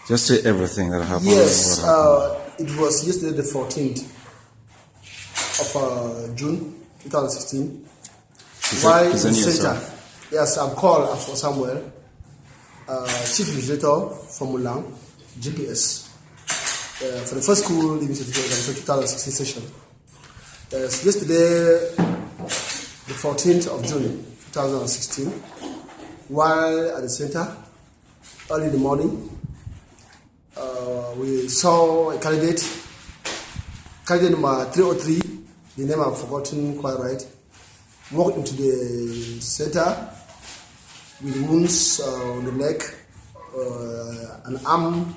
Just say everything that happened. Yes, it was yesterday, the 14th of June 2016. Why the center? Yes, I'm called for Samuel, Chief Legislator from Mulang, GPS, for the first school in the 2016 session. Yesterday, the 14th of June 2016, while at the center, early in the morning, we saw a candidate number 303, the name I've forgotten quite right, walked into the center with wounds on the leg, an arm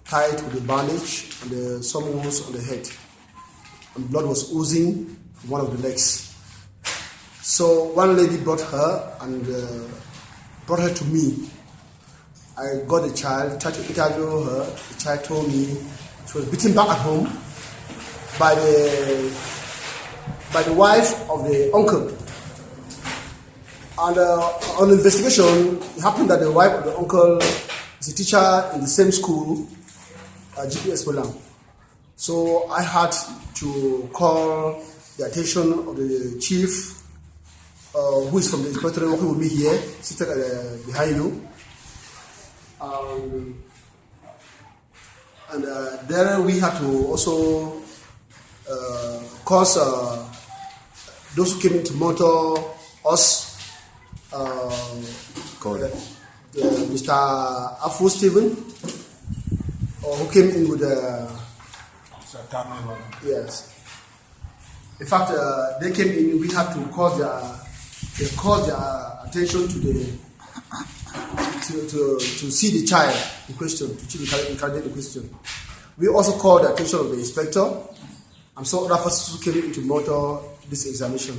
tied with a bandage, and some wounds on the head. And blood was oozing from one of the legs. So one lady brought her and brought her to me. I got the child, tried to interview her. The child told me she was beaten back at home by the wife of the uncle. And on investigation, it happened that the wife of the uncle is a teacher in the same school, GPS Mulang. So I had to call the attention of the chief, who is from the inspectorate working with me here, seated behind you. And there we had to also cause those who came in to monitor us, Mr. Afu Stephen, who came in with yes. In fact, they came in. We had to call their attention to the to see the child in question, to see the candidate in question. We also called the attention of the inspector and some other persons who came in to monitor this examination.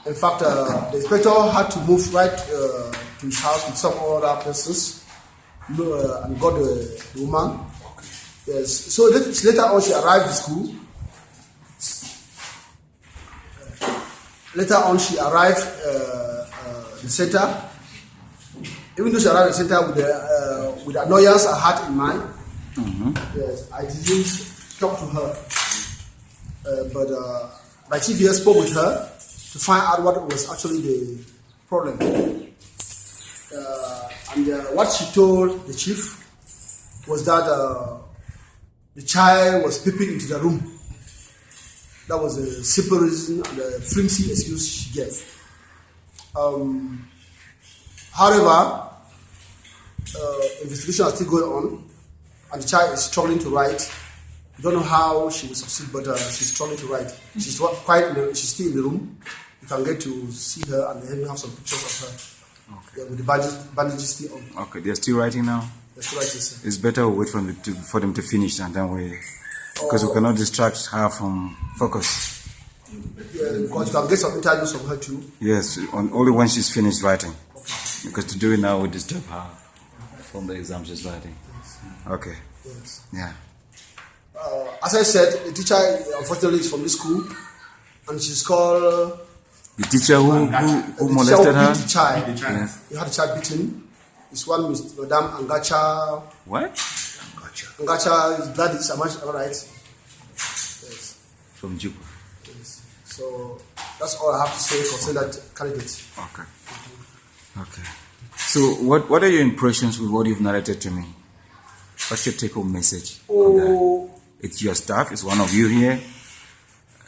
In fact, the inspector had to move right to his house with some other persons and got the woman. Yes. So later on, she arrived at school. Later on, she arrived at the center. Even though she arrived at the center with the annoyance I had in mind, yes, I didn't talk to her. But my chief here spoke with her to find out what was actually the problem. And what she told the chief was that the child was peeping into the room. That was a simple reason and a flimsy excuse she gave. However, investigation is still going on, and the child is struggling to write. We don't know how she will succeed, but she's struggling to write. She's she's still in the room. You can get to see her, and then we have some pictures of her. Okay. Yeah, with the bandages still on. Okay, they're still writing now? They're still writing, sir. It's better we wait for them to finish, and then because we cannot distract her from focus. Yeah, because you can get some interviews from her too. Yes, only when she's finished writing. Okay. Because to do it now would disturb her from the exam she's writing. Yes. Okay. Yes. Yeah. As I said, the teacher unfortunately is from this school, and she's called. The teacher who molested her? The child. Yes. He had the child beaten. This one is Madame Angacha. What? Angacha is blood is all right. Yes. From Juba. Yes. So that's all I have to say concerning that candidate. Okay. Okay. So what are your impressions with what you've narrated to me? What's your take-home message on that? It's your staff. It's one of you here.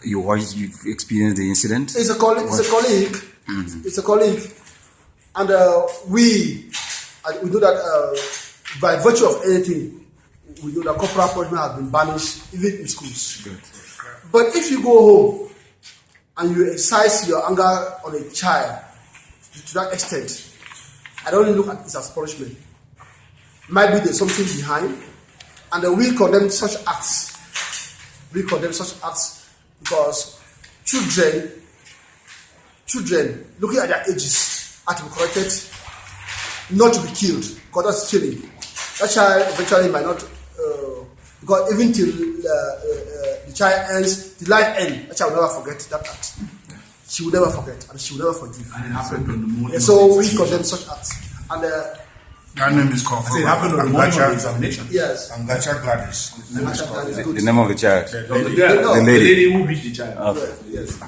You've experienced the incident. It's a colleague. Mm-hmm. It's a colleague, and we know that by virtue of anything, we know that corporal punishment has been banished even in schools. Good. But if you go home and you exercise your anger on a child to that extent, I don't look at it as punishment. Might be there's something behind, and we condemn such acts. We condemn such acts because children looking at their ages are to be corrected, not to be killed, because that's killing. That child eventually might not, because even till the child ends, the life ends, that child will never forget that act. She will never forget, and she will never forgive. And it happened on the morning. So we condemn such acts. And Her name is called. It happened on the morning of the examination. Yes. Angacha Gladys. The name is called. That is The good. name of the child. The lady who beat the child. Okay. Yes.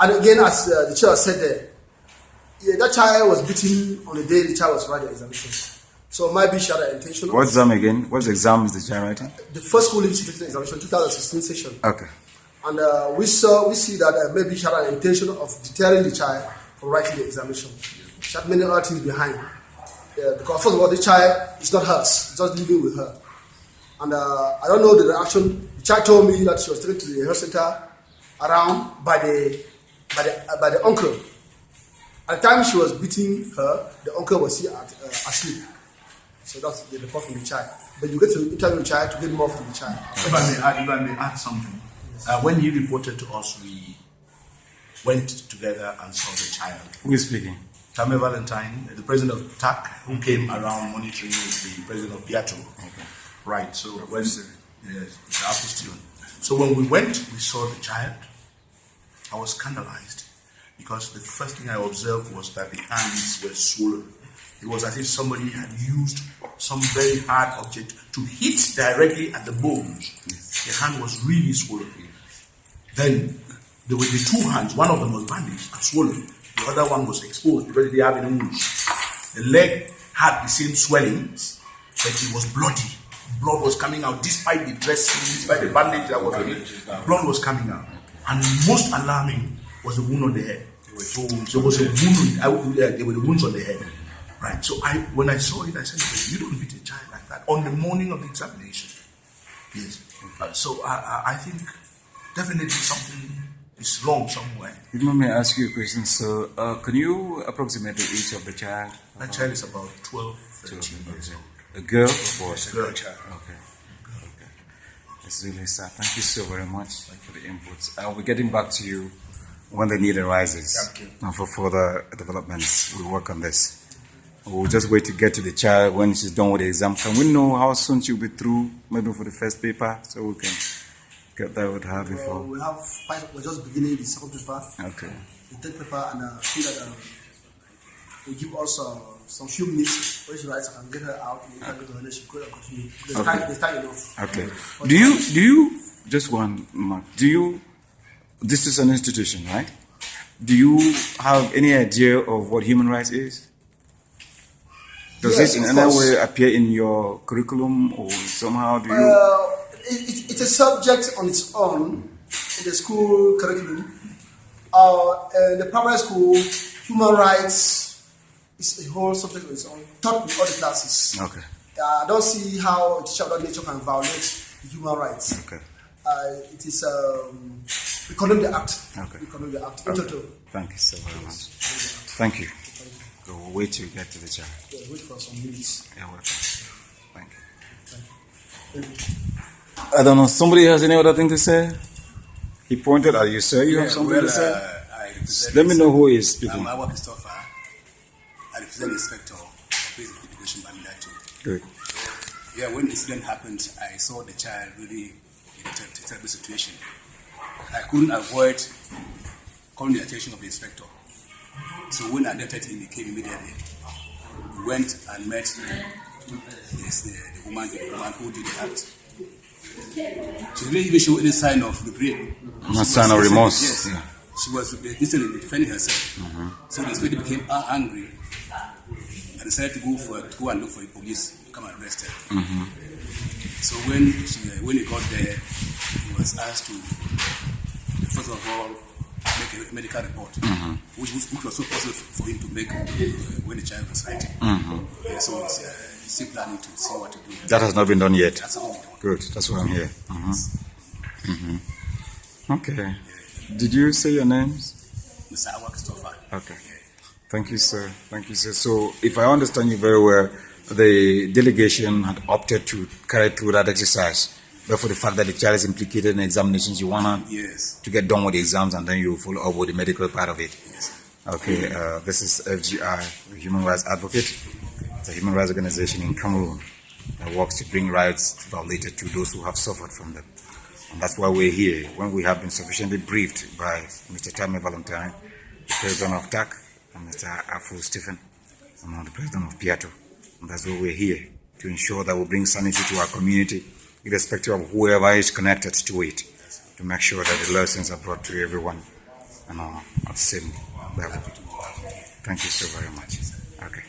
And again, as the chair said there, yeah, that child was beaten on the day the child was writing the examination. So maybe she had an intentional. What's exam again? What's exam is the child writing? The first school institution examination, 2016 session. Okay. And we see that maybe she had an intention of deterring the child from writing the examination. She had many other things behind. Because first of all, the child is not hers; it's just living with her. And I don't know the reaction. The child told me that she was taken to the health center around by the uncle. At the time she was beating her, the uncle was still asleep. So that's the report from the child. But you get to interview the child to get more from the child. If I may add something. When he reported to us, we went together and saw the child. Who is speaking? Tame Valentine, the president of TAC, who came around monitoring with the president of Piato. Okay. Right, so when So when we went, we saw the child. I was scandalized because the first thing I observed was that the hands were swollen. It was as if somebody had used some very hard object to hit directly at the bones. The hand was really swollen. Then there were the two hands. One of them was bandaged and swollen. The other one was exposed because they have any wounds. The leg had the same swellings, but it was bloody. Blood was coming out despite the dressing, despite the bandage that was on it. Blood was coming out. And most alarming was the wound on the head. There was a wound. There were the wounds on the head. Right. So when I saw it, I said, "You don't beat a child like that on the morning of the examination." Yes. So I think definitely something is wrong somewhere. If I may ask you a question, so can you approximate the age of the child? That child is about 12, 13 years old. A girl or boy? A girl child. Okay. Okay. It's really sad. Thank you so very much for the inputs. I'll be getting back to you when the need arises. Thank you. And for further developments, we'll work on this. We'll just wait to get to the child when she's done with the exam. Can we know how soon she'll be through, maybe for the first paper, so we can get that with her before? We're just beginning the second paper, Okay. the third paper, and I think that will give us some few minutes when she writes. I can get her out and get her and she could continue. There's time enough. Okay. Do you just one mark? This is an institution, right? Do you have any idea of what human rights is? Does Yes, this in of any course. way appear in your curriculum or somehow do you? It's a subject on its own in the school curriculum. In the primary school, human rights is a whole subject on its own, taught in all the classes. Okay. I don't see how a teacher of that nature can violate the human rights. Okay. It is we condemn the act. Okay. We condemn the act. Okay. Thank you so very much. Thank you. We'll wait till you get to the child. Yeah, wait for some minutes. You're welcome. Thank you. I don't know. Somebody has any other thing to say? He pointed at you, sir. You have something to say? Let me know who is speaking. I work in Stoffer. I represent the inspector of basic education Bamilato. Good. Yeah, when the incident happened, I saw the child really in a terrible situation. I couldn't avoid calling the attention of the inspector. So when I identified him, he came immediately. We went and met the woman who did the act. She didn't even show any sign of regret. No sign of remorse. Yes. Yeah. She was instantly defending herself. So the inspector became angry and decided to go and look for the police to come and arrest her. So when he got there, he was asked to first of all make a medical report, which was so possible for him to make when the child was writing. Yeah, so he's still planning to see what to do. That has not been done yet. That's all done. Good. That's why I'm here. Okay. Did you say your names? Mr. Awak Stoffer. Okay. Thank you, sir. Thank you, sir. So, if I understand you very well, the delegation had opted to carry through that exercise, but for the fact that the child is implicated in examinations, you want Yes. to get done with the exams and then you follow up with the medical part of it. Yes. Okay. This is FGI, the Human Rights Advocate. It's a human rights organization in Cameroon that works to bring rights violated to those who have suffered from them. And that's why we're here. When we have been sufficiently briefed by Mr. Tame Valentine, the president of TAC, and Mr. Afro Stephen, and the president of Piato. And that's why we're here, to ensure that we bring sanity to our community, irrespective of whoever is connected to it, to make sure that the lessons are brought to everyone and at the same level. Thank you so very much. Okay.